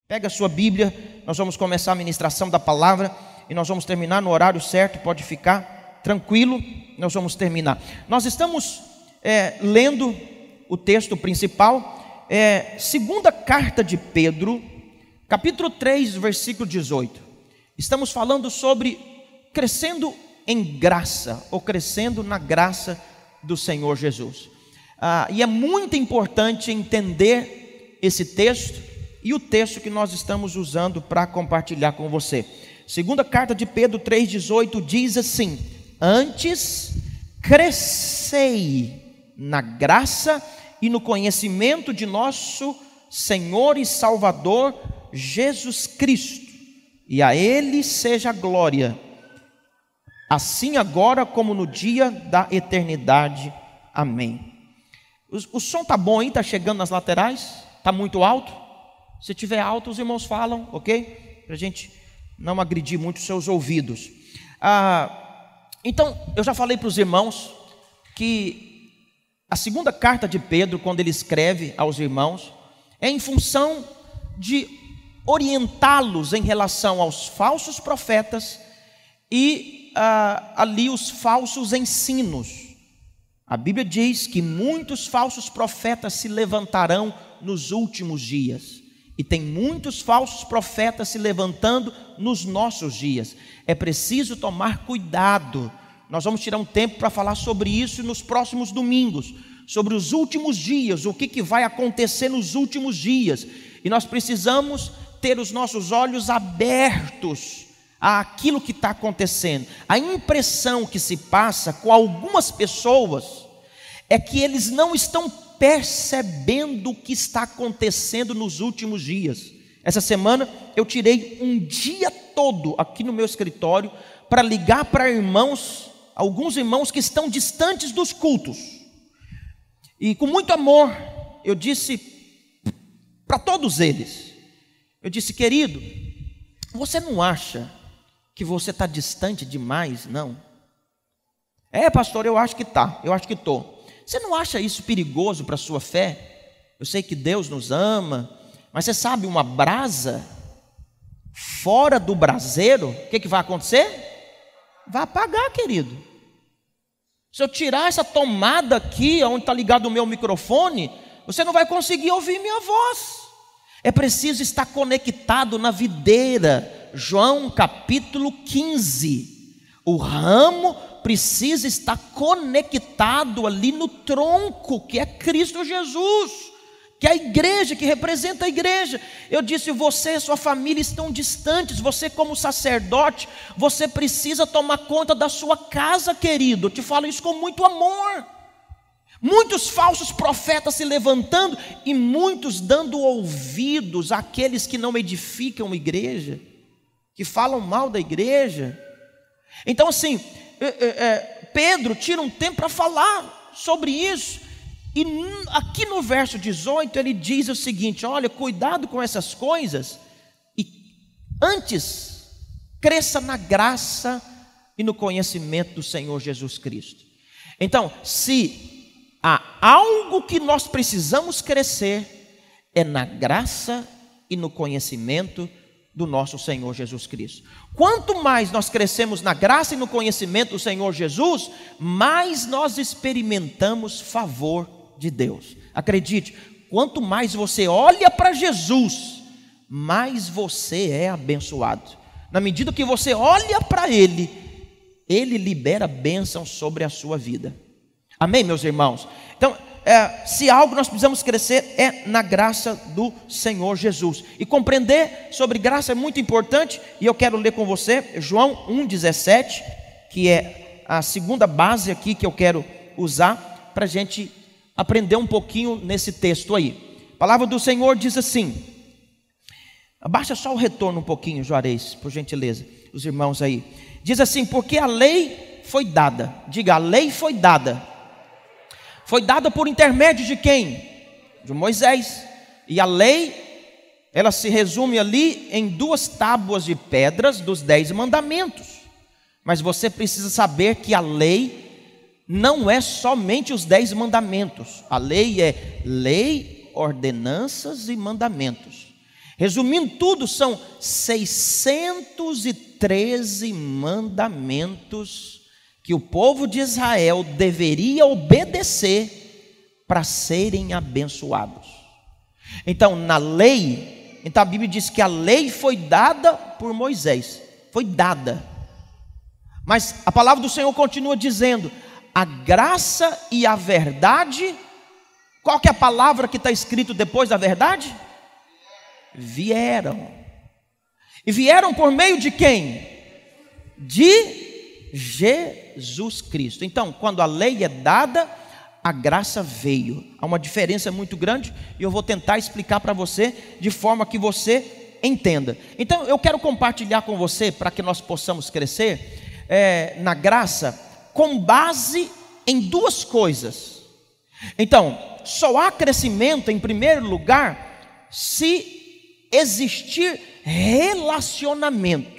Pega a sua Bíblia, nós vamos começar a ministração da palavra e nós vamos terminar no horário certo, pode ficar tranquilo, nós vamos terminar. Nós estamos lendo o texto principal, segunda carta de Pedro, capítulo 3, versículo 18. Estamos falando sobre crescendo em graça, ou crescendo na graça do Senhor Jesus. E é muito importante entender esse texto e o texto que nós estamos usando para compartilhar com você. Segunda carta de Pedro 3,18 diz assim: antes crescei na graça e no conhecimento de nosso Senhor e Salvador Jesus Cristo, e a Ele seja a glória, assim agora como no dia da eternidade. Amém. O som está bom aí? Está chegando nas laterais? Está muito alto? Se tiver alto, os irmãos falam, ok? Para a gente não agredir muito os seus ouvidos. Então, eu já falei para os irmãos que a segunda carta de Pedro, quando ele escreve aos irmãos, é em função de orientá-los em relação aos falsos profetas e ali os falsos ensinos. A Bíblia diz que muitos falsos profetas se levantarão nos últimos dias. E tem muitos falsos profetas se levantando nos nossos dias. É preciso tomar cuidado. Nós vamos tirar um tempo para falar sobre isso nos próximos domingos, sobre os últimos dias, o que vai acontecer nos últimos dias. E nós precisamos ter os nossos olhos abertos àquilo que está acontecendo. A impressão que se passa com algumas pessoas é que eles não estão percebendo o que está acontecendo nos últimos dias. Essa semana eu tirei um dia todo aqui no meu escritório para ligar para irmãos, alguns irmãos que estão distantes dos cultos, e com muito amor eu disse para todos eles, eu disse: querido, você não acha que você está distante demais, não? Pastor, eu acho que está, eu acho que estou. Você não acha isso perigoso para a sua fé? Eu sei que Deus nos ama, mas você sabe, uma brasa fora do braseiro, o que vai acontecer? Vai apagar, querido. Se eu tirar essa tomada aqui, onde está ligado o meu microfone, você não vai conseguir ouvir minha voz. É preciso estar conectado na videira. João capítulo 15. O ramo precisa estar conectado ali no tronco, que é Cristo Jesus, que é a igreja, que representa a igreja. Eu disse: você e sua família estão distantes. Você, como sacerdote, você precisa tomar conta da sua casa, querido. Eu te falo isso com muito amor. Muitos falsos profetas se levantando e muitos dando ouvidos àqueles que não edificam a igreja, que falam mal da igreja. Então, assim, Pedro tira um tempo para falar sobre isso, e aqui no verso 18 ele diz o seguinte: olha, cuidado com essas coisas, e antes cresça na graça e no conhecimento do Senhor Jesus Cristo. Então, se há algo que nós precisamos crescer, é na graça e no conhecimento do nosso Senhor Jesus Cristo. Quanto mais nós crescemos na graça e no conhecimento do Senhor Jesus, mais nós experimentamos favor de Deus. Acredite, quanto mais você olha para Jesus, mais você é abençoado. Na medida que você olha para Ele, Ele libera bênção sobre a sua vida. Amém, meus irmãos? Então, se algo nós precisamos crescer é na graça do Senhor Jesus. E compreender sobre graça é muito importante. E eu quero ler com você João 1,17, que é a segunda base aqui que eu quero usar para a gente aprender um pouquinho nesse texto aí. A palavra do Senhor diz assim, abaixa só o retorno um pouquinho, Juarez, por gentileza, os irmãos aí. Diz assim: porque a lei foi dada. Diga, a lei foi dada. Foi dada por intermédio de quem? De Moisés. E a lei, ela se resume ali em 2 tábuas de pedras dos 10 mandamentos. Mas você precisa saber que a lei não é somente os 10 mandamentos. A lei é lei, ordenanças e mandamentos. Resumindo tudo, são 613 mandamentos que o povo de Israel deveria obedecer para serem abençoados. Então, na lei, então a Bíblia diz que a lei foi dada por Moisés, foi dada. Mas a palavra do Senhor continua dizendo: a graça e a verdade. Qual que é a palavra que está escrito depois da verdade? Vieram. E vieram por meio de quem? De Jesus Cristo. Então, quando a lei é dada, a graça veio. Há uma diferença muito grande e eu vou tentar explicar para você de forma que você entenda. Então, eu quero compartilhar com você, para que nós possamos crescer na graça, com base em duas coisas. Então, só há crescimento, em primeiro lugar, se existir relacionamento.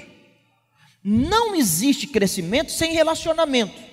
Não existe crescimento sem relacionamento.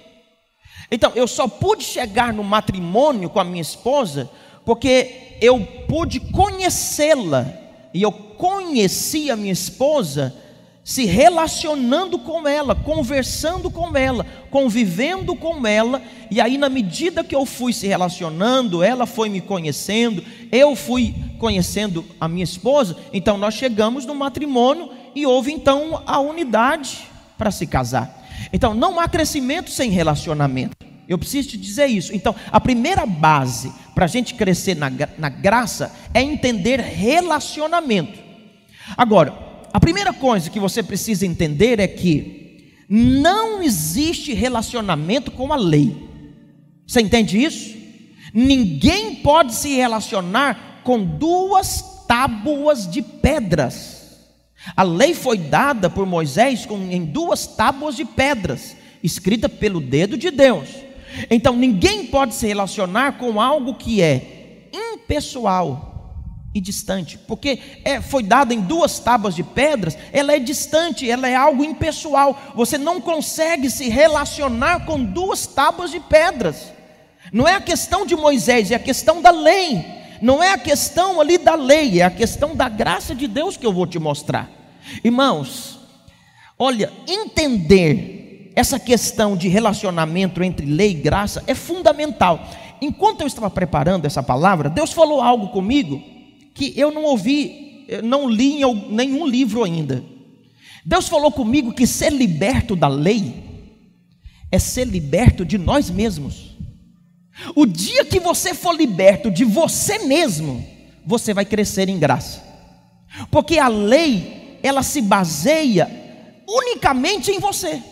Então, eu só pude chegar no matrimônio com a minha esposa porque eu pude conhecê-la, e eu conheci a minha esposa se relacionando com ela, conversando com ela, convivendo com ela. E aí, na medida que eu fui se relacionando, ela foi me conhecendo, eu fui conhecendo a minha esposa, então nós chegamos no matrimônio e houve então a unidade para se casar. Então não há crescimento sem relacionamento. Eu preciso te dizer isso. Então a primeira base para a gente crescer na graça é entender relacionamento. Agora, a primeira coisa que você precisa entender é que não existe relacionamento com a lei. Você entende isso? Ninguém pode se relacionar com duas tábuas de pedras. A lei foi dada por Moisés em duas tábuas de pedras, escrita pelo dedo de Deus. Então ninguém pode se relacionar com algo que é impessoal e distante, porque foi dada em duas tábuas de pedras. Ela é distante, ela é algo impessoal. Você não consegue se relacionar com duas tábuas de pedras. Não é a questão de Moisés, é a questão da lei. Não é a questão ali da lei, é a questão da graça de Deus que eu vou te mostrar. Irmãos, olha, entender essa questão de relacionamento entre lei e graça é fundamental. Enquanto eu estava preparando essa palavra, Deus falou algo comigo que eu não ouvi, eu não li em nenhum livro ainda. Deus falou comigo que ser liberto da lei é ser liberto de nós mesmos. O dia que você for liberto de você mesmo, você vai crescer em graça. Porque a lei, ela se baseia unicamente em você.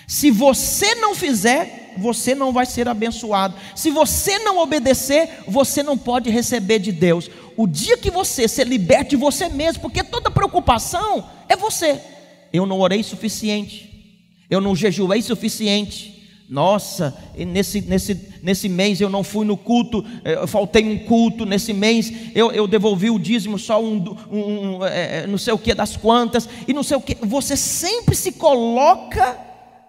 Se você não fizer, você não vai ser abençoado. Se você não obedecer, você não pode receber de Deus. O dia que você ser liberto de você mesmo, porque toda preocupação é você. Eu não orei suficiente, eu não jejuei suficiente. Nossa, nesse mês eu não fui no culto, eu faltei um culto nesse mês, eu devolvi o dízimo só não sei o que das quantas, e não sei o que. Você sempre se coloca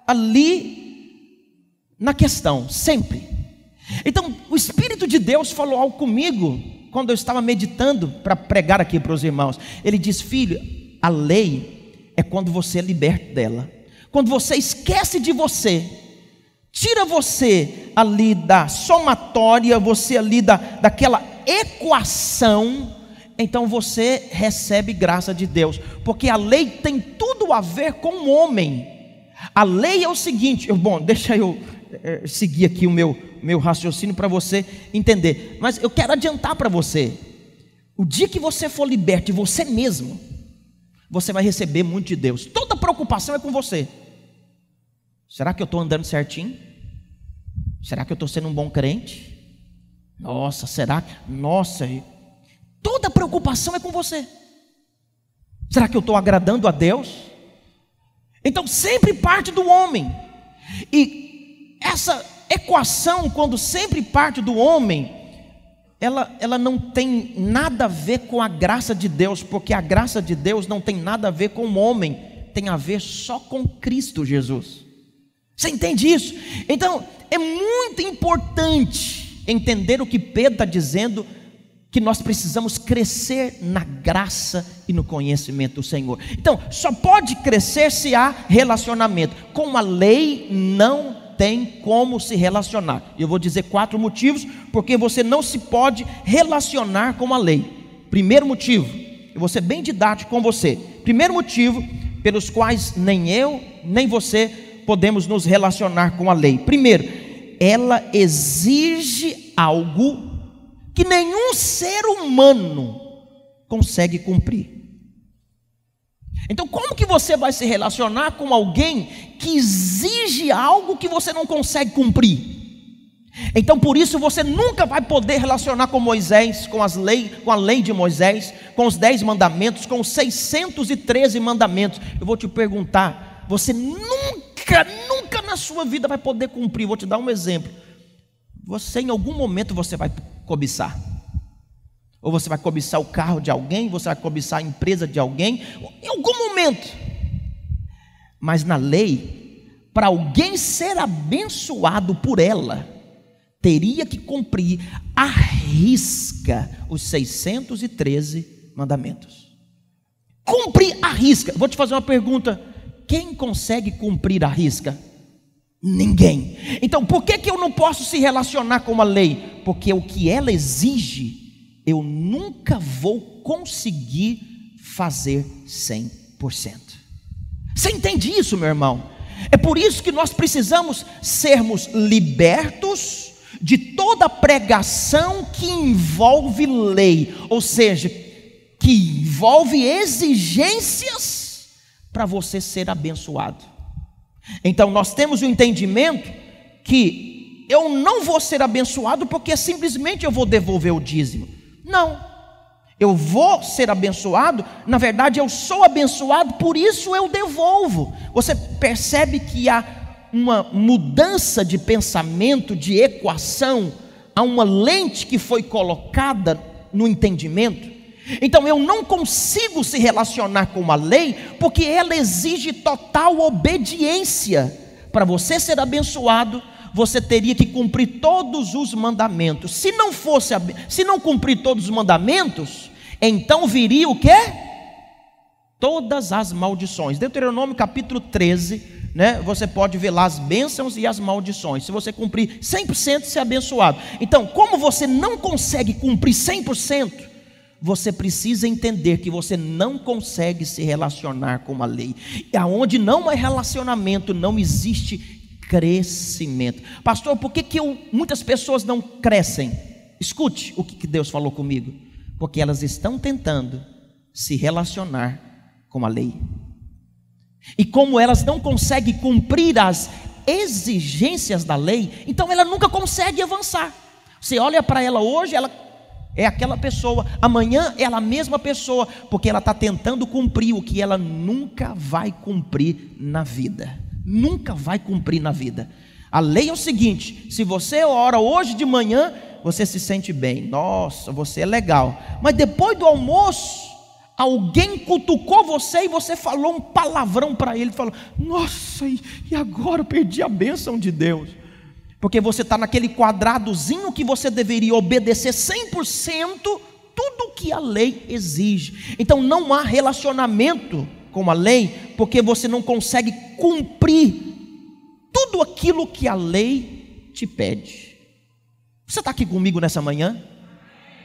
ali na questão, sempre. Então o Espírito de Deus falou algo comigo quando eu estava meditando para pregar aqui para os irmãos. Ele diz: filho, a lei é quando você é liberto dela, quando você esquece de você, tira você ali da somatória, você ali daquela equação, então você recebe graça de Deus. Porque a lei tem tudo a ver com o homem. A lei é o seguinte, deixa eu seguir aqui o meu raciocínio para você entender. Mas eu quero adiantar para você: o dia que você for liberto de você mesmo, você vai receber muito de Deus. Toda preocupação é com você. Será que eu estou andando certinho? Será que eu estou sendo um bom crente? Nossa, será? Nossa, toda preocupação é com você. Será que eu estou agradando a Deus? Então sempre parte do homem. E essa equação, quando sempre parte do homem, ela não tem nada a ver com a graça de Deus, porque a graça de Deus não tem nada a ver com o homem, tem a ver só com Cristo Jesus. Você entende isso? Então é muito importante entender o que Pedro está dizendo que nós precisamos crescer na graça e no conhecimento do Senhor. Então, só pode crescer se há relacionamento. Com a lei não tem como se relacionar. Eu vou dizer 4 motivos porque você não se pode relacionar com a lei. Primeiro motivo, eu vou ser bem didático com você. Primeiro motivo pelos quais nem eu, nem você podemos nos relacionar com a lei. Primeiro, ela exige algo que nenhum ser humano consegue cumprir. Então, como que você vai se relacionar com alguém que exige algo que você não consegue cumprir? Então, por isso você nunca vai poder relacionar com Moisés, com a lei de Moisés, com os 10 mandamentos, com os 613 mandamentos. Eu vou te perguntar, você nunca na sua vida vai poder cumprir. Vou te dar um exemplo. Você em algum momento você vai cobiçar. Ou você vai cobiçar o carro de alguém, você vai cobiçar a empresa de alguém, em algum momento. Mas na lei, para alguém ser abençoado por ela, teria que cumprir à risca os 613 mandamentos. Cumprir à risca. Vou te fazer uma pergunta: quem consegue cumprir à risca? Ninguém. Então por que eu não posso se relacionar com a lei? Porque o que ela exige, eu nunca vou conseguir fazer 100%. Você entende isso, meu irmão? É por isso que nós precisamos sermos libertos de toda pregação que envolve lei, ou seja, que envolve exigências para você ser abençoado. Então nós temos o entendimento que eu não vou ser abençoado porque simplesmente eu vou devolver o dízimo. Não, eu vou ser abençoado, na verdade eu sou abençoado, por isso eu devolvo. Você percebe que há uma mudança de pensamento, de equação, há uma lente que foi colocada no entendimento. Então eu não consigo se relacionar com a lei, porque ela exige total obediência. Para você ser abençoado, você teria que cumprir todos os mandamentos. Se não cumprir todos os mandamentos, então viria o quê? Todas as maldições. Deuteronômio capítulo 13, você pode ver lá as bênçãos e as maldições. Se você cumprir 100%, você é abençoado. Então, como você não consegue cumprir 100%, você precisa entender que você não consegue se relacionar com a lei. E aonde não há relacionamento, não existe crescimento. Pastor, por que muitas pessoas não crescem? Escute o que Deus falou comigo. Porque elas estão tentando se relacionar com a lei. E como elas não conseguem cumprir as exigências da lei, então ela nunca consegue avançar. Você olha para ela hoje, ela é aquela pessoa, amanhã ela é a mesma pessoa, porque ela está tentando cumprir o que ela nunca vai cumprir na vida. Nunca vai cumprir na vida. A lei é o seguinte: se você ora hoje de manhã, você se sente bem, nossa, você é legal, mas depois do almoço, alguém cutucou você e você falou um palavrão para ele, falou: nossa, e agora eu perdi a bênção de Deus. Porque você está naquele quadradozinho que você deveria obedecer 100% tudo que a lei exige. Então não há relacionamento com a lei, porque você não consegue cumprir tudo aquilo que a lei te pede. Você está aqui comigo nessa manhã?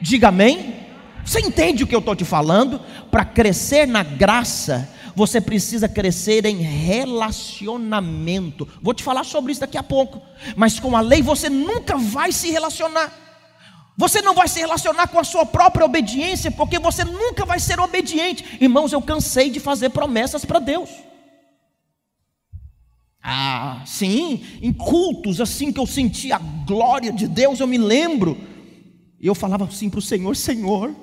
Diga amém. Você entende o que eu estou te falando? Para crescer na graça, você precisa crescer em relacionamento. Vou te falar sobre isso daqui a pouco. Mas com a lei você nunca vai se relacionar. Você não vai se relacionar com a sua própria obediência, porque você nunca vai ser obediente. Irmãos, eu cansei de fazer promessas para Deus. Sim, em cultos assim que eu sentia a glória de Deus, eu me lembro. E eu falava assim para o Senhor: Senhor,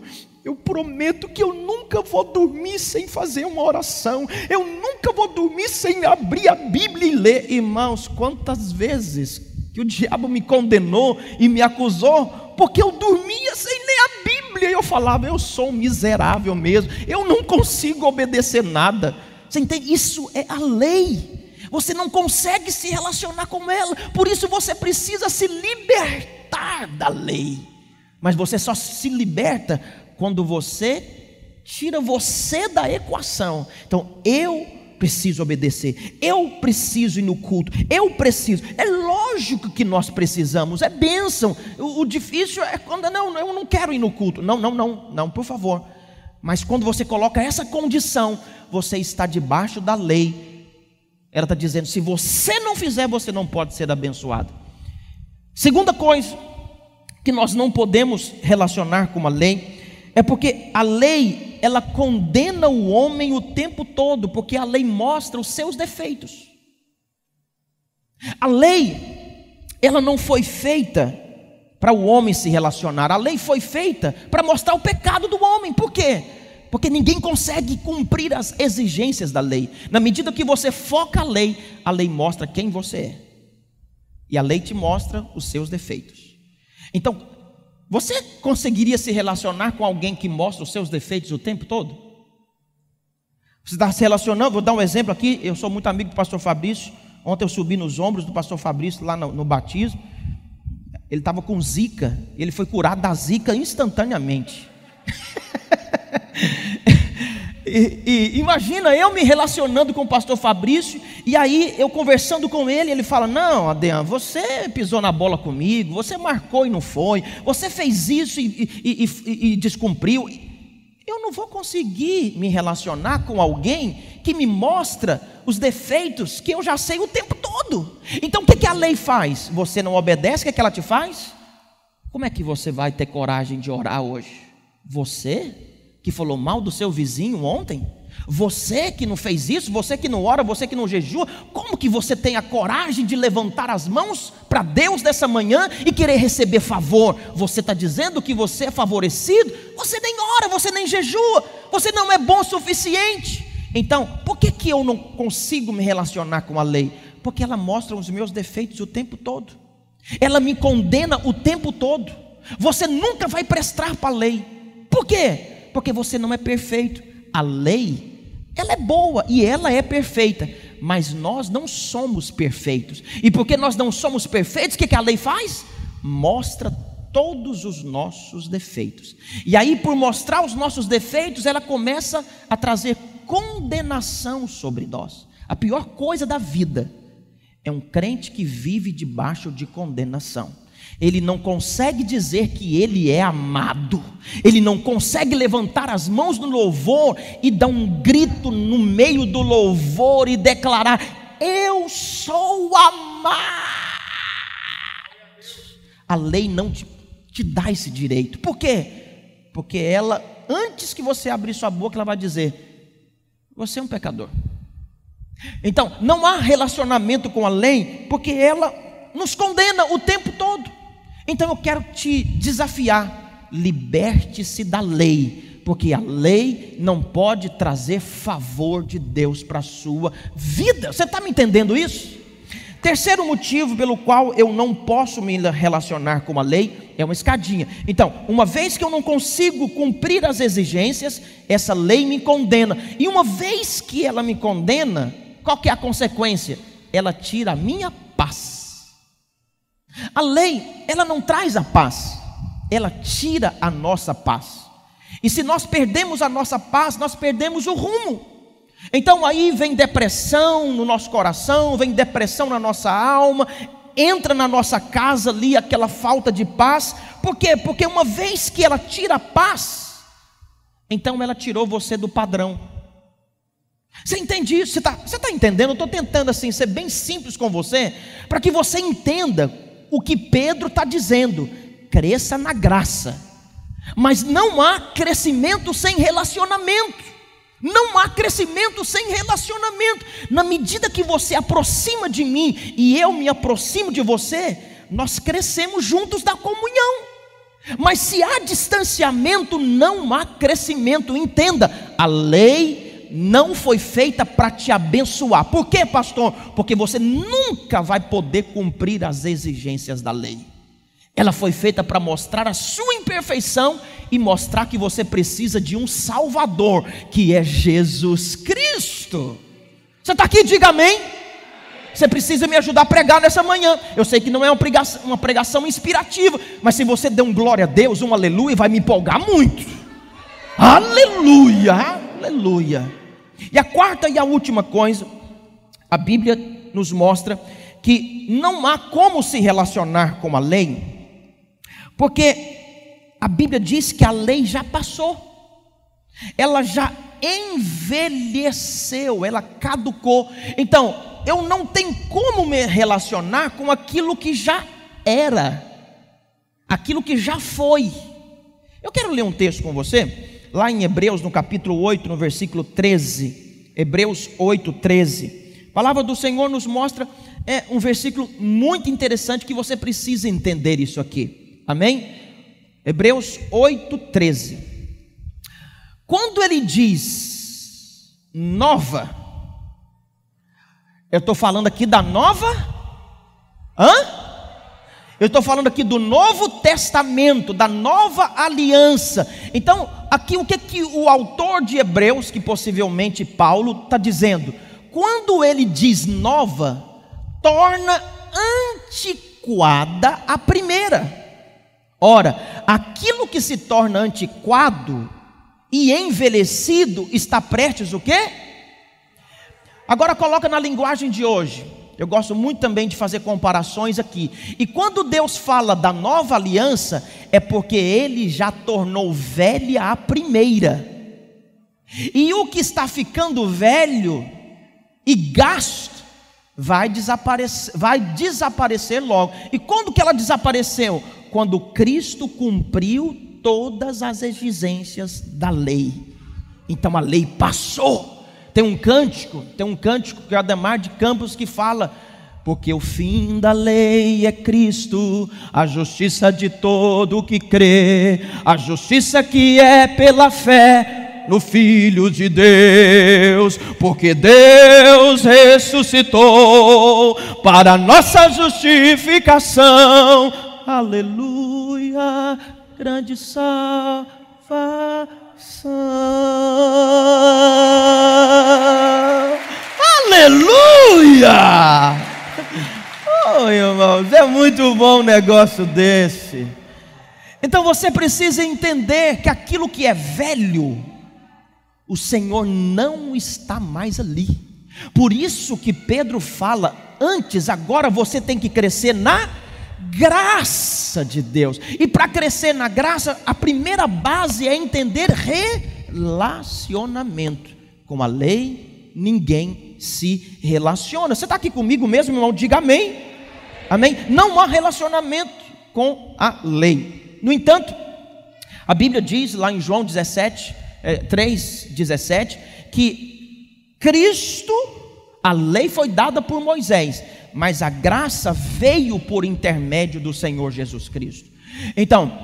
eu prometo que eu nunca vou dormir sem fazer uma oração. Eu nunca vou dormir sem abrir a Bíblia e ler. Irmãos, quantas vezes que o diabo me condenou e me acusou, porque eu dormia sem ler a Bíblia. E eu falava: eu sou um miserável mesmo, eu não consigo obedecer nada. Você entende? Isso é a lei. Você não consegue se relacionar com ela. Por isso você precisa se libertar da lei. Mas você só se liberta quando você tira você da equação. Então, eu preciso obedecer, eu preciso ir no culto, eu preciso. É lógico que nós precisamos, é bênção. O difícil é quando não, eu não quero ir no culto. Não, por favor. Mas quando você coloca essa condição, você está debaixo da lei. Ela está dizendo, se você não fizer, você não pode ser abençoado. Segunda coisa que nós não podemos relacionar com a lei, é porque a lei, ela condena o homem o tempo todo, porque a lei mostra os seus defeitos. A lei, ela não foi feita para o homem se relacionar, a lei foi feita para mostrar o pecado do homem. Por quê? Porque ninguém consegue cumprir as exigências da lei. Na medida que você foca a lei mostra quem você é, e a lei te mostra os seus defeitos. Então, você conseguiria se relacionar com alguém que mostra os seus defeitos o tempo todo? Você está se relacionando, vou dar um exemplo aqui. Eu sou muito amigo do pastor Fabrício. Ontem eu subi nos ombros do pastor Fabrício lá no batismo. Ele estava com zika, ele foi curado da zika instantaneamente. E imagina eu me relacionando com o pastor Fabrício, e aí eu conversando com ele, ele fala, não, Adean, você pisou na bola comigo, você marcou e não foi, você fez isso e descumpriu. Eu não vou conseguir me relacionar com alguém que me mostra os defeitos que eu já sei o tempo todo. Então o que a lei faz? Você não obedece, o que ela te faz? Como é que você vai ter coragem de orar hoje? Você que falou mal do seu vizinho ontem, você que não fez isso, você que não ora, você que não jejua, como que você tem a coragem de levantar as mãos para Deus nessa manhã e querer receber favor? Você está dizendo que você é favorecido? Você nem ora, você nem jejua, você não é bom o suficiente. Então, por que eu não consigo me relacionar com a lei? Porque ela mostra os meus defeitos o tempo todo, ela me condena o tempo todo. Você nunca vai prestar para a lei. Por quê? Porque você não é perfeito. A lei, ela é boa e ela é perfeita, mas nós não somos perfeitos. E porque nós não somos perfeitos, o que a lei faz? Mostra todos os nossos defeitos. E aí, por mostrar os nossos defeitos, ela começa a trazer condenação sobre nós. A pior coisa da vida é um crente que vive debaixo de condenação. Ele não consegue dizer que ele é amado, ele não consegue levantar as mãos no louvor e dar um grito no meio do louvor e declarar, eu sou amado. A lei não te dá esse direito. Por quê? Porque ela, antes que você abrir sua boca, ela vai dizer, você é um pecador. Então, não há relacionamento com a lei, porque ela nos condena o tempo todo. Então eu quero te desafiar, liberte-se da lei, porque a lei não pode trazer favor de Deus para a sua vida. Você está me entendendo isso? Terceiro motivo pelo qual eu não posso me relacionar com a lei é uma escadinha. Então, uma vez que eu não consigo cumprir as exigências, essa lei me condena. E uma vez que ela me condena, qual que é a consequência? Ela tira a minha paz. A lei, ela não traz a paz, ela tira a nossa paz. E se nós perdemos a nossa paz, nós perdemos o rumo. Então aí vem depressão no nosso coração, vem depressão na nossa alma, entra na nossa casa ali aquela falta de paz. Por quê? Porque uma vez que ela tira a paz, então ela tirou você do padrão. Você entende isso? Você está entendendo? Eu estou tentando assim ser bem simples com você, para que você entenda o que Pedro está dizendo. Cresça na graça, mas não há crescimento sem relacionamento. Não há crescimento sem relacionamento. Na medida que você aproxima de mim e eu me aproximo de você, nós crescemos juntos da comunhão. Mas se há distanciamento, não há crescimento. Entenda, a lei não foi feita para te abençoar. Por quê, pastor? Porque você nunca vai poder cumprir as exigências da lei. Ela foi feita para mostrar a sua imperfeição e mostrar que você precisa de um Salvador, que é Jesus Cristo. Você está aqui? Diga amém. Você precisa me ajudar a pregar nessa manhã. Eu sei que não é uma pregação inspirativa, mas se você der um glória a Deus, um aleluia, vai me empolgar muito. Aleluia, aleluia. E a quarta e a última coisa, a Bíblia nos mostra que não há como se relacionar com a lei, porque a Bíblia diz que a lei já passou, ela já envelheceu, ela caducou. Então eu não tenho como me relacionar com aquilo que já era, aquilo que já foi. Eu quero ler um texto com você, lá em Hebreus, no capítulo 8, no versículo 13. Hebreus 8, 13. A palavra do Senhor nos mostra um versículo muito interessante, que você precisa entender isso aqui. Amém? Hebreus 8, 13. Quando ele diz nova, eu estou falando aqui da nova, eu estou falando aqui do Novo Testamento, da nova aliança. Então, aqui o que o autor de Hebreus, que possivelmente Paulo, está dizendo? Quando ele diz nova, torna antiquada a primeira. Ora, aquilo que se torna antiquado e envelhecido está prestes o quê? Agora coloca na linguagem de hoje. Eu gosto muito também de fazer comparações aqui. E quando Deus fala da nova aliança, é porque Ele já tornou velha a primeira. E o que está ficando velho e gasto vai desaparecer logo. E quando que ela desapareceu? Quando Cristo cumpriu todas as exigências da lei. Então a lei passou. Tem um cântico que é Ademar de Campos, que fala: porque o fim da lei é Cristo, a justiça de todo que crê, a justiça que é pela fé no Filho de Deus, porque Deus ressuscitou para nossa justificação. Aleluia, grande salvação. Aleluia! Oh, irmãos, é muito bom um negócio desse. Então você precisa entender que aquilo que é velho, o Senhor não está mais ali. Por isso que Pedro fala antes, agora você tem que crescer na graça de Deus. E para crescer na graça, a primeira base é entender relacionamento. Com a lei, ninguém se relaciona. Você está aqui comigo mesmo, irmão? Diga amém. Amém? Não há relacionamento com a lei. No entanto, a Bíblia diz lá em João 3:17, que Cristo, a lei foi dada por Moisés, mas a graça veio por intermédio do Senhor Jesus Cristo. Então,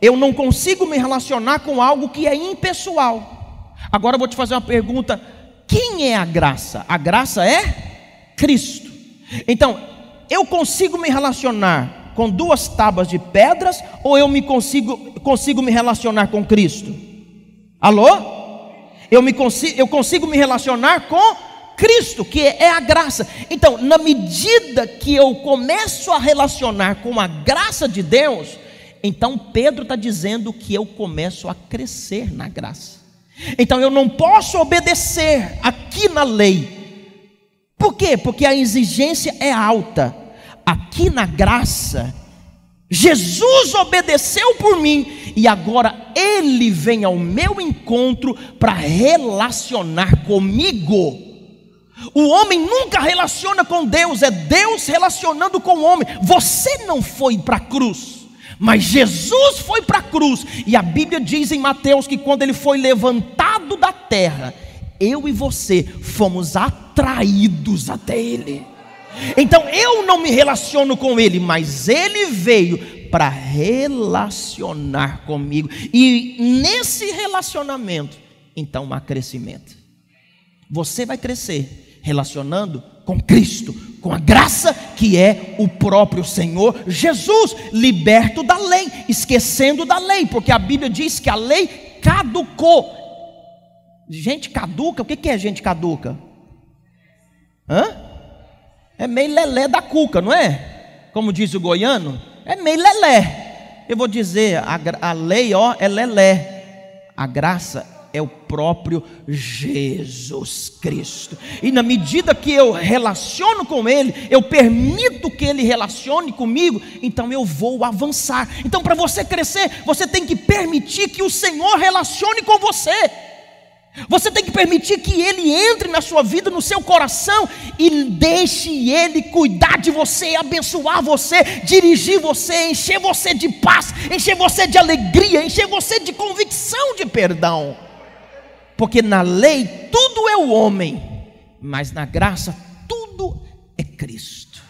eu não consigo me relacionar com algo que é impessoal. Agora eu vou te fazer uma pergunta: quem é a graça? A graça é Cristo. Então, eu consigo me relacionar com duas tábuas de pedras, ou eu consigo me relacionar com Cristo? Alô? Eu consigo me relacionar com Cristo, que é a graça. Então, na medida que eu começo a relacionar com a graça de Deus, então Pedro está dizendo que eu começo a crescer na graça. Então eu não posso obedecer aqui na lei. Por quê? Porque a exigência é alta. Aqui na graça, Jesus obedeceu por mim, e agora Ele vem ao meu encontro para relacionar comigo. O homem nunca relaciona com Deus, é Deus relacionando com o homem. Você não foi para a cruz, mas Jesus foi para a cruz. E a Bíblia diz em Mateus que quando Ele foi levantado da terra, eu e você fomos atraídos até Ele. Então eu não me relaciono com Ele, mas Ele veio para relacionar comigo. E nesse relacionamento, então há crescimento. Você vai crescer relacionando com Cristo, com a graça que é o próprio Senhor Jesus, liberto da lei, esquecendo da lei, porque a Bíblia diz que a lei caducou. Gente caduca, o que é gente caduca? É meio lelé da cuca, não é? Como diz o goiano, é meio lelé. Eu vou dizer, a lei, é lelé. A graça é o próprio Jesus Cristo. E na medida que eu relaciono com Ele, eu permito que Ele relacione comigo, então eu vou avançar. Então, para você crescer, você tem que permitir que o Senhor relacione com você. Você tem que permitir que Ele entre na sua vida, no seu coração, e deixe Ele cuidar de você, abençoar você, dirigir você, encher você de paz, encher você de alegria, encher você de convicção de perdão. Porque na lei tudo é o homem, mas na graça tudo é Cristo.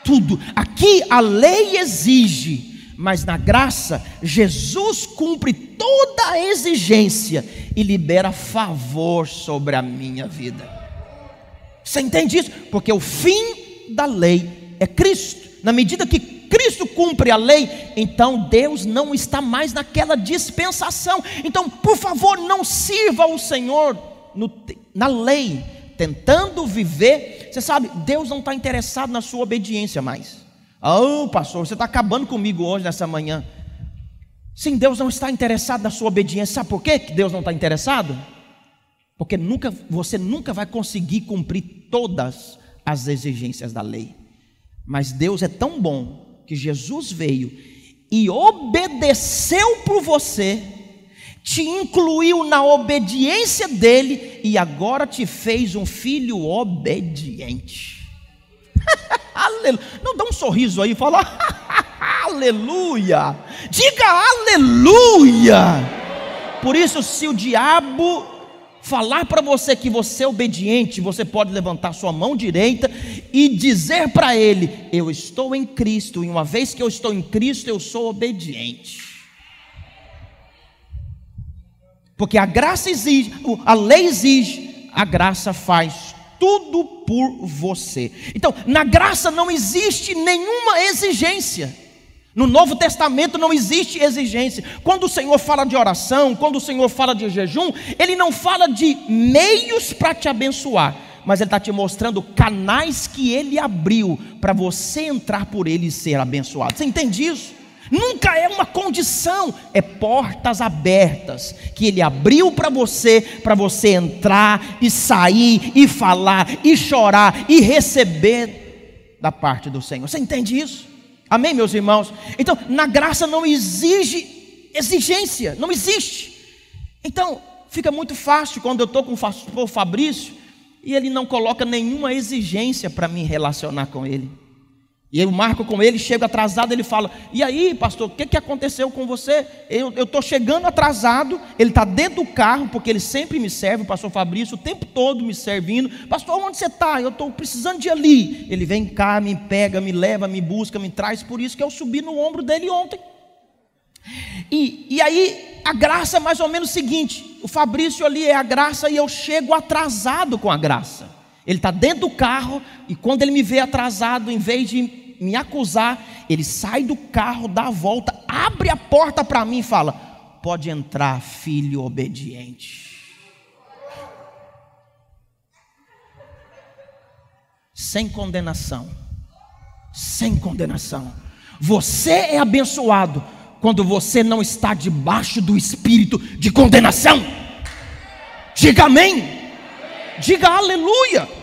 Tudo. Aqui a lei exige, mas na graça Jesus cumpre toda a exigência e libera favor sobre a minha vida. Você entende isso? Porque o fim da lei é Cristo. Na medida que Cristo cumpre a lei, então Deus não está mais naquela dispensação. Então, por favor, não sirva o Senhor na lei, tentando viver. Você sabe, Deus não está interessado na sua obediência mais. Pastor, você está acabando comigo hoje, nessa manhã. Sim, Deus não está interessado na sua obediência. Sabe por quê que Deus não está interessado? Porque você nunca vai conseguir cumprir todas as exigências da lei. Mas Deus é tão bom que Jesus veio e obedeceu por você, te incluiu na obediência dele e agora te fez um filho obediente. Aleluia. Não, dá um sorriso aí, fala aleluia. Diga aleluia. Por isso, se o diabo falar para você que você é obediente, você pode levantar sua mão direita e dizer para ele: eu estou em Cristo, e uma vez que eu estou em Cristo, eu sou obediente. Porque a graça exige, a lei exige, a graça faz tudo por você. Então, na graça não existe nenhuma exigência. No Novo Testamento não existe exigência. Quando o Senhor fala de oração, quando o Senhor fala de jejum, Ele não fala de meios para te abençoar, mas Ele está te mostrando canais que Ele abriu para você entrar por Ele e ser abençoado. Você entende isso? Nunca é uma condição, é portas abertas que Ele abriu para você entrar e sair e falar e chorar e receber da parte do Senhor. Você entende isso? Amém, meus irmãos? Então, na graça não exige exigência, não existe. Então, fica muito fácil quando eu estou com o pastor Fabrício e ele não coloca nenhuma exigência para me relacionar com ele. E eu marco com ele, chego atrasado, ele fala: e aí, pastor, o que aconteceu com você? Eu estou chegando atrasado. Ele está dentro do carro, porque ele sempre me serve, o pastor Fabrício, o tempo todo me servindo. Pastor, onde você está? Eu estou precisando de ir ali. Ele vem cá, me pega, me leva, me busca, me traz. Por isso que eu subi no ombro dele ontem. E aí, a graça é mais ou menos o seguinte: o Fabrício ali é a graça e eu chego atrasado com a graça. Ele está dentro do carro e quando ele me vê atrasado, em vez de me acusar, ele sai do carro, dá a volta, abre a porta para mim e fala: pode entrar, filho obediente. Sem condenação. Sem condenação. Você é abençoado quando você não está debaixo do espírito de condenação. Diga amém. Diga aleluia.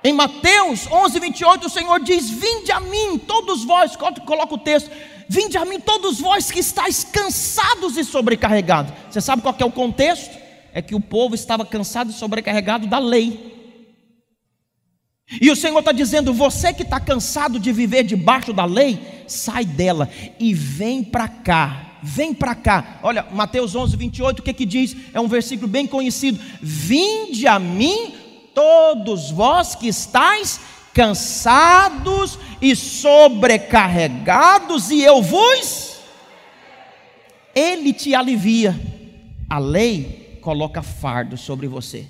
Em Mateus 11:28 o Senhor diz: vinde a mim todos vós, coloca o texto: vinde a mim todos vós que estáis cansados e sobrecarregados. Você sabe qual que é o contexto? É que o povo estava cansado e sobrecarregado da lei. E o Senhor está dizendo: você que está cansado de viver debaixo da lei, sai dela e vem para cá. Vem para cá. Olha, Mateus 11:28, o que diz? É um versículo bem conhecido: vinde a mim todos vós que estáis cansados e sobrecarregados, e eu vos... Ele te alivia. A lei coloca fardo sobre você.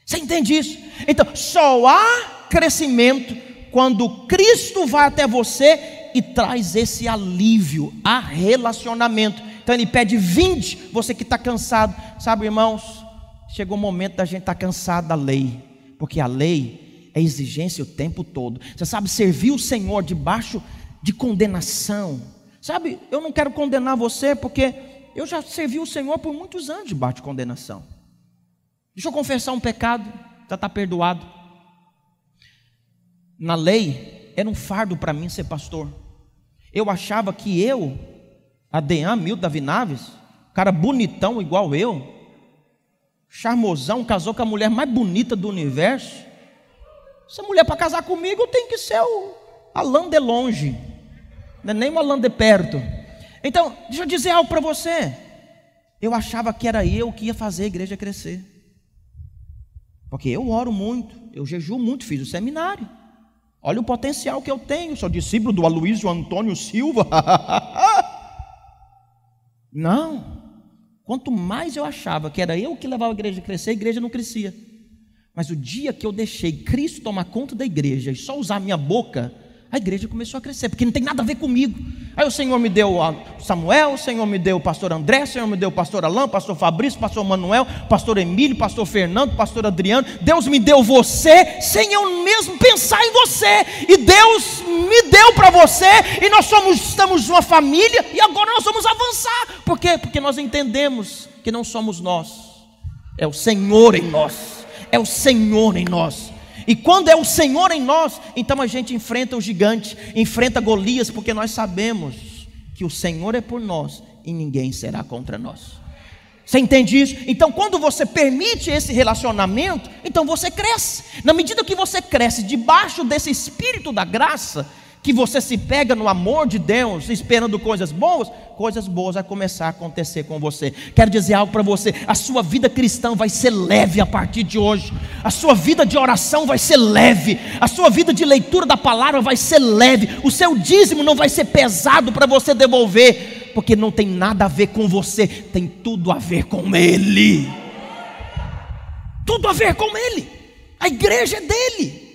Você entende isso? Então, só há crescimento quando Cristo vai até você e traz esse alívio, a relacionamento. Então Ele pede: vinde, você que está cansado. Sabe, irmãos, chegou o momento da gente estar cansado da lei, porque a lei, é exigência o tempo todo. Você sabe, servir o Senhor debaixo de condenação. Sabe, eu não quero condenar você, porque eu já servi o Senhor por muitos anos debaixo de condenação. Deixa eu confessar um pecado, já está perdoado. Na lei, era um fardo para mim ser pastor. Eu achava que eu, Adean Milton Davi Naves, cara bonitão igual eu, charmosão, casou com a mulher mais bonita do universo. Essa mulher para casar comigo tem que ser o Alain de longe, não é nem o Alain de perto. Então, deixa eu dizer algo para você. Eu achava que era eu que ia fazer a igreja crescer, porque eu oro muito, eu jejuo muito, fiz o seminário. Olha o potencial que eu tenho, sou discípulo do Aloysio Antônio Silva. Não, quanto mais eu achava que era eu que levava a igreja a crescer, a igreja não crescia. Mas o dia que eu deixei Cristo tomar conta da igreja e só usar a minha boca, a igreja começou a crescer, porque não tem nada a ver comigo. Aí o Senhor me deu Samuel, o Senhor me deu o pastor André, o Senhor me deu o pastor Alain, pastor Fabrício, pastor Manuel, pastor Emílio, pastor Fernando, pastor Adriano. Deus me deu você, sem eu mesmo pensar em você, e Deus me deu para você, e nós estamos uma família, e agora nós vamos avançar. Por quê? Porque nós entendemos que não somos nós, é o Senhor em nós, é o Senhor em nós. E quando é o Senhor em nós, então a gente enfrenta o gigante, enfrenta Golias, porque nós sabemos que o Senhor é por nós e ninguém será contra nós. Você entende isso? Então quando você permite esse relacionamento, então você cresce. Na medida que você cresce debaixo desse espírito da graça, que você se pega no amor de Deus, esperando coisas boas vão começar a acontecer com você. Quero dizer algo para você: a sua vida cristã vai ser leve a partir de hoje, a sua vida de oração vai ser leve, a sua vida de leitura da palavra vai ser leve, o seu dízimo não vai ser pesado para você devolver, porque não tem nada a ver com você, tem tudo a ver com Ele, tudo a ver com Ele, a igreja é dele.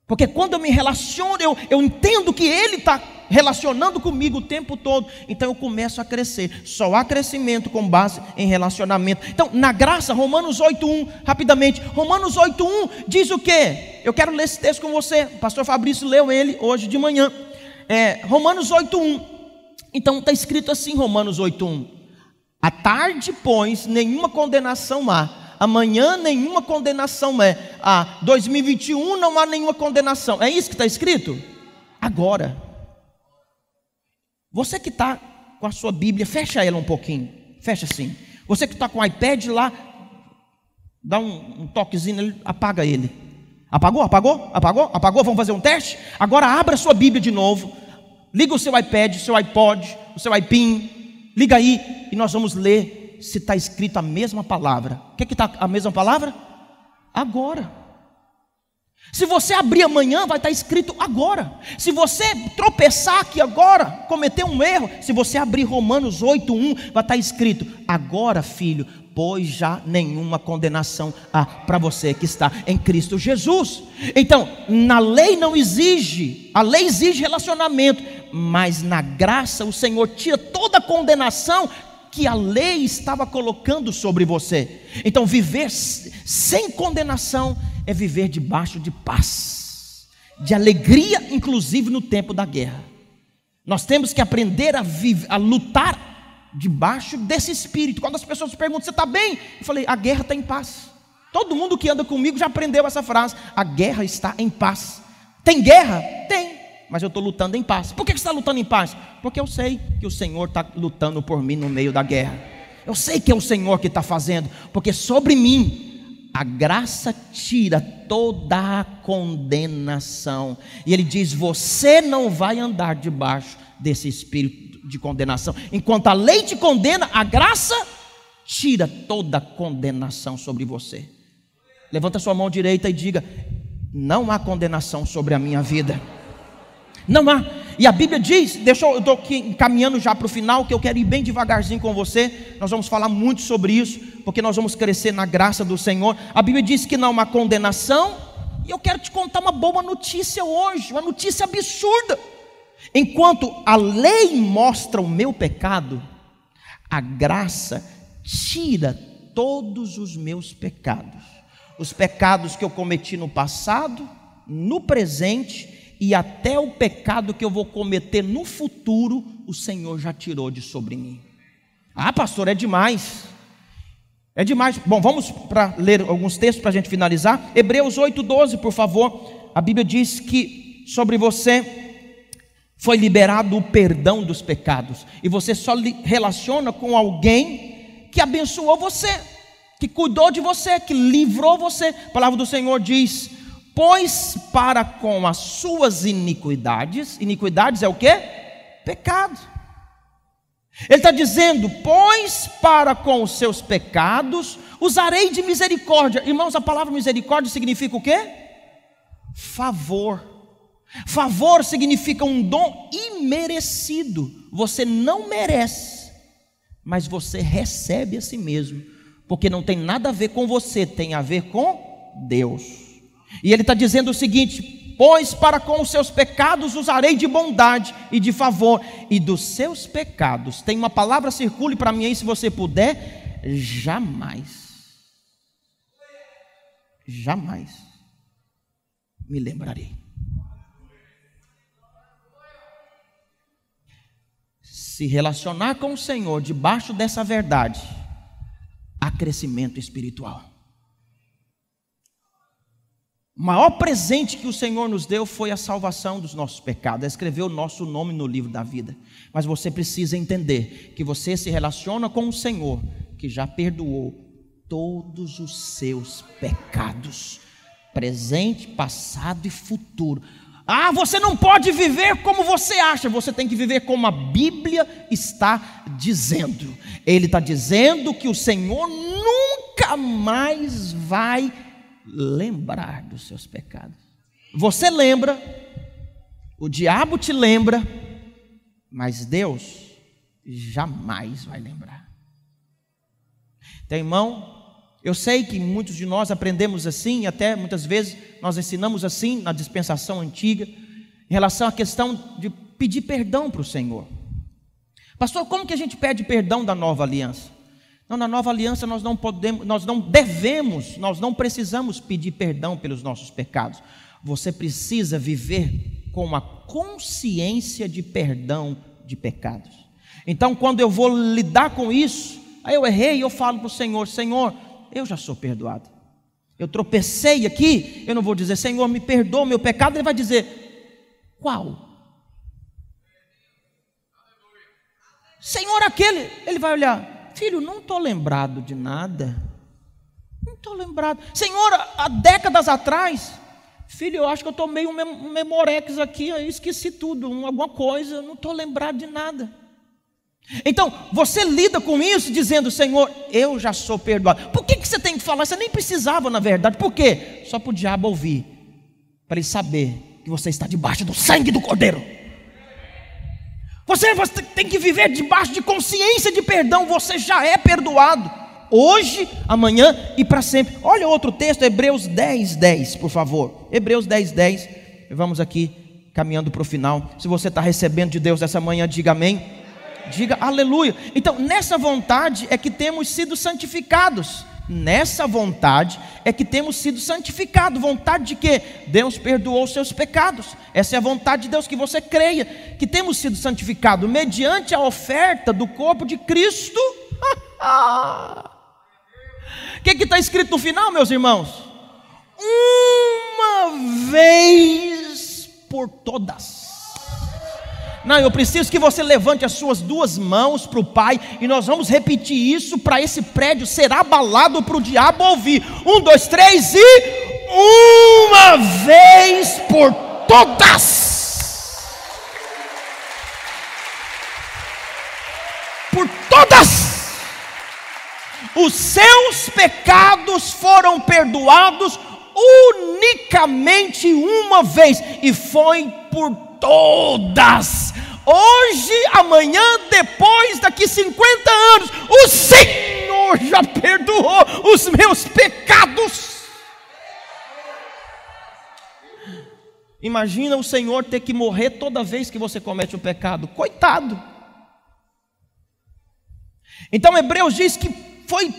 Porque quando eu me relaciono, eu entendo que Ele está relacionando comigo o tempo todo. Então eu começo a crescer. Só há crescimento com base em relacionamento. Então na graça, Romanos 8:1, rapidamente. Romanos 8:1 diz o quê? Eu quero ler esse texto com você. O pastor Fabrício leu ele hoje de manhã. Romanos 8:1. Então está escrito assim, Romanos 8:1. À tarde, pois, nenhuma condenação há. Amanhã nenhuma condenação é. 2021 não há nenhuma condenação. É isso que está escrito? Agora, você que está com a sua Bíblia, fecha ela um pouquinho, fecha assim. Você que está com o iPad lá, dá um toquezinho, apaga ele. Apagou? Vamos fazer um teste? Agora abra a sua Bíblia de novo, liga o seu iPad, o seu iPod, o seu iPin, liga aí e nós vamos ler se está escrito a mesma palavra. O que está a mesma palavra? Agora. Se você abrir amanhã, vai estar escrito agora. Se você tropeçar aqui agora, cometer um erro, se você abrir Romanos 8:1, vai estar escrito agora, filho, pois já nenhuma condenação há para você que está em Cristo Jesus. Então, na lei não exige, a lei exige relacionamento, mas na graça o Senhor tira toda a condenação que a lei estava colocando sobre você. Então viver sem condenação é viver debaixo de paz, de alegria, inclusive no tempo da guerra. Nós temos que aprender a lutar debaixo desse espírito. Quando as pessoas perguntam, você está bem? Eu falei, a guerra está em paz. Todo mundo que anda comigo já aprendeu essa frase, a guerra está em paz. Tem guerra? Tem. Mas eu estou lutando em paz. Por que você está lutando em paz? Porque eu sei que o Senhor está lutando por mim no meio da guerra. Eu sei que é o Senhor que está fazendo. Porque sobre mim a graça tira toda a condenação. E Ele diz, você não vai andar debaixo desse espírito de condenação. Enquanto a lei te condena, a graça tira toda a condenação sobre você. Levanta sua mão direita e diga, não há condenação sobre a minha vida. Não há. E a Bíblia diz, eu estou aqui encaminhando já para o final, que eu quero ir bem devagarzinho com você. Nós vamos falar muito sobre isso, porque nós vamos crescer na graça do Senhor. A Bíblia diz que não há condenação. E eu quero te contar uma boa notícia hoje, uma notícia absurda. Enquanto a lei mostra o meu pecado, a graça tira todos os meus pecados. os pecados que eu cometi no passado, no presente e até o pecado que eu vou cometer no futuro, o Senhor já tirou de sobre mim. Ah, pastor, é demais. É demais. Bom, vamos para ler alguns textos para a gente finalizar. Hebreus 8:12, por favor. A Bíblia diz que sobre você foi liberado o perdão dos pecados. E você só relaciona com alguém que abençoou você, que cuidou de você, que livrou você. A palavra do Senhor diz: pois para com as suas iniquidades. Iniquidades é o quê? Pecado. Ele está dizendo: pois para com os seus pecados usarei de misericórdia. Irmãos, a palavra misericórdia significa o quê? Favor. Favor significa um dom imerecido. Você não merece, mas você recebe a si mesmo, porque não tem nada a ver com você, tem a ver com Deus. E ele está dizendo o seguinte: pois para com os seus pecados usarei de bondade e de favor, e dos seus pecados, tem uma palavra, circule para mim aí se você puder: jamais me lembrarei. Se relacionar com o Senhor debaixo dessa verdade, há crescimento espiritual. O maior presente que o Senhor nos deu foi a salvação dos nossos pecados, escreveu o nosso nome no livro da vida. Mas você precisa entender que você se relaciona com o Senhor, que já perdoou todos os seus pecados, presente, passado e futuro. Ah, você não pode viver como você acha, você tem que viver como a Bíblia está dizendo. Ele está dizendo que o Senhor nunca mais vai lembrar dos seus pecados. Você lembra, o diabo te lembra, mas Deus jamais vai lembrar. Então, irmão, eu sei que muitos de nós aprendemos assim, até muitas vezes nós ensinamos assim na dispensação antiga, em relação à questão de pedir perdão para o Senhor. Pastor, como que a gente pede perdão da nova aliança? Não, na nova aliança nós não podemos, nós não devemos, nós não precisamos pedir perdão pelos nossos pecados. Você precisa viver com uma consciência de perdão de pecados. Então, quando eu vou lidar com isso, aí eu errei, eu falo para o Senhor: Senhor, eu já sou perdoado. Eu tropecei aqui, eu não vou dizer: Senhor, me perdoa o meu pecado. Ele vai dizer: qual? Senhor, aquele. Ele vai olhar: filho, não estou lembrado de nada. Não estou lembrado. Senhor, há décadas atrás. Filho, eu acho que eu tomei um memorex aqui, eu esqueci tudo, alguma coisa, não estou lembrado de nada. Então, você lida com isso dizendo: Senhor, eu já sou perdoado. Por que você tem que falar? Você nem precisava, na verdade. Por quê? Só para o diabo ouvir, para ele saber que você está debaixo do sangue do Cordeiro. Você tem que viver debaixo de consciência de perdão. Você já é perdoado, hoje, amanhã e para sempre. Olha outro texto, Hebreus 10:10, por favor. Hebreus 10:10. Vamos aqui caminhando para o final. Se você está recebendo de Deus essa manhã, diga amém. Diga aleluia. Então, nessa vontade é que temos sido santificados. Nessa vontade é que temos sido santificados. Vontade de quê? Deus perdoou os seus pecados. Essa é a vontade de Deus, que você creia que temos sido santificados mediante a oferta do corpo de Cristo. O que está escrito no final, meus irmãos? Uma vez por todas. Não, eu preciso que você levante as suas duas mãos para o Pai, e nós vamos repetir isso para esse prédio ser abalado, para o diabo ouvir. 1, 2, 3 e uma vez por todas. Por todas. Os seus pecados foram perdoados unicamente uma vez, e foi por todas. Hoje, amanhã, depois, daqui 50 anos, o Senhor já perdoou os meus pecados. Imagina o Senhor ter que morrer toda vez que você comete um pecado. Coitado. Então Hebreus diz que foi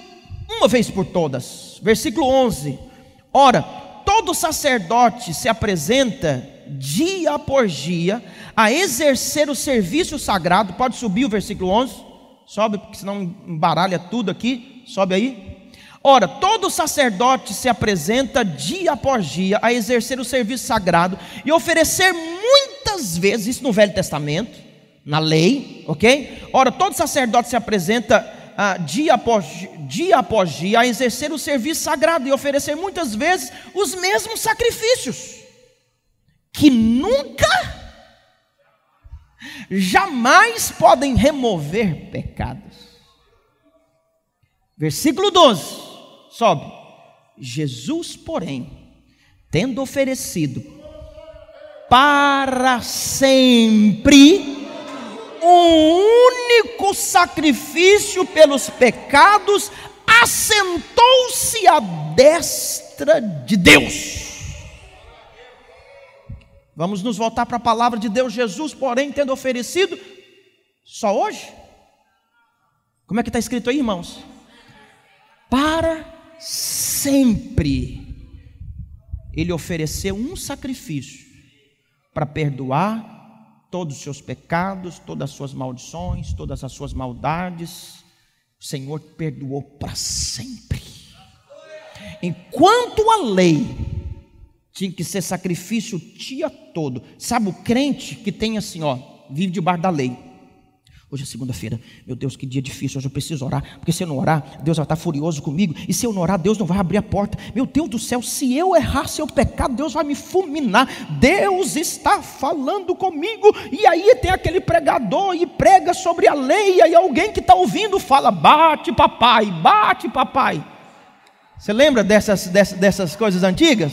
uma vez por todas. Versículo 11: Ora, todo sacerdote se apresenta dia após dia a exercer o serviço sagrado. Pode subir o versículo 11, sobe, porque senão embaralha tudo aqui, sobe aí. Ora, todo sacerdote se apresenta dia após dia a exercer o serviço sagrado e oferecer muitas vezes, isso no Velho Testamento, na lei, ok? Ora, todo sacerdote se apresenta dia após dia a exercer o serviço sagrado e oferecer muitas vezes os mesmos sacrifícios, que nunca, jamais podem remover pecados. Versículo 12, sobe. Jesus, porém, tendo oferecido para sempre um único sacrifício pelos pecados, assentou-se à destra de Deus. Vamos nos voltar para a palavra de Deus. Jesus, porém, tendo oferecido, só hoje? Como é que está escrito aí, irmãos? Para sempre. Ele ofereceu um sacrifício para perdoar todos os seus pecados, todas as suas maldições, todas as suas maldades. O Senhor perdoou para sempre. Enquanto a lei tinha que ser sacrifício o dia todo. Sabe o crente que tem assim, vive debaixo da lei. Hoje é segunda-feira, meu Deus, que dia difícil, hoje eu preciso orar, porque se eu não orar, Deus vai estar furioso comigo, e se eu não orar, Deus não vai abrir a porta. Meu Deus do céu, se eu errar seu pecado, Deus vai me fulminar. Deus está falando comigo. E aí tem aquele pregador e prega sobre a lei, e aí alguém que está ouvindo fala: bate papai, bate papai. Você lembra dessas coisas antigas?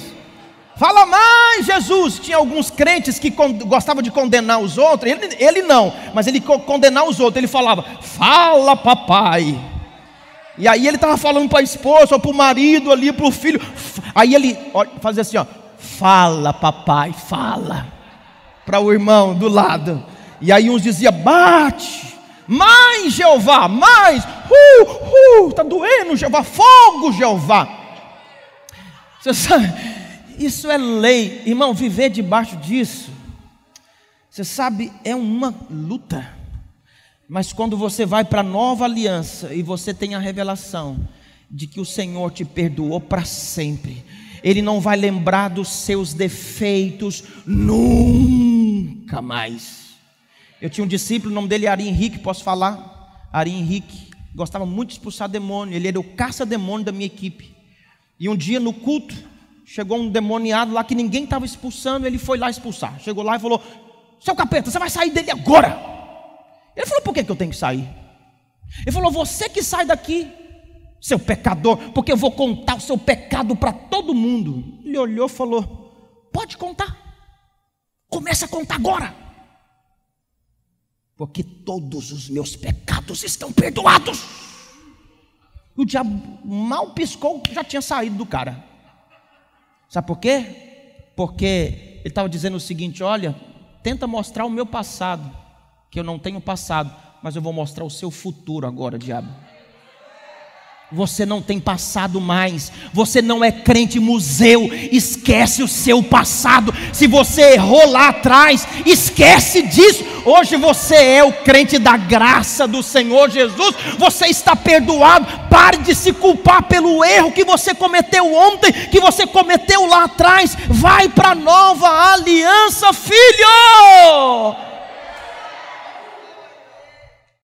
Fala mais, Jesus. Tinha alguns crentes que gostavam de condenar os outros. Ele não, mas ele condenar os outros. Ele falava: fala papai. E aí ele estava falando para a esposa, ou para o marido ali, para o filho. Aí ele fazia assim, fala papai, fala, para o irmão do lado. E aí uns diziam: bate, mais Jeová, mais, está doendo Jeová, fogo Jeová. Você sabe, isso é lei, irmão. Viver debaixo disso, você sabe, é uma luta. Mas quando você vai para a nova aliança e você tem a revelação de que o Senhor te perdoou para sempre, Ele não vai lembrar dos seus defeitos nunca mais. Eu tinha um discípulo, o nome dele é Ari Henrique, posso falar? Ari Henrique gostava muito de expulsar demônio. Ele era o caça-demônio da minha equipe. E um dia no culto, chegou um demoniado lá que ninguém estava expulsando. Ele foi lá expulsar. Chegou lá e falou: seu capeta, você vai sair dele agora. Ele falou: por que eu tenho que sair? Ele falou: você que sai daqui, seu pecador, porque eu vou contar o seu pecado para todo mundo. Ele olhou e falou: pode contar, começa a contar agora, porque todos os meus pecados estão perdoados. O diabo mal piscou, já tinha saído do cara. Sabe por quê? Porque ele estava dizendo o seguinte: olha, tenta mostrar o meu passado, que eu não tenho passado, mas eu vou mostrar o seu futuro agora, diabo. Você não tem passado mais. Você não é crente museu. Esquece o seu passado. Se você errou lá atrás, esquece disso. Hoje você é o crente da graça do Senhor Jesus. Você está perdoado. Pare de se culpar pelo erro que você cometeu ontem, que você cometeu lá atrás. Vai para a nova aliança, filho.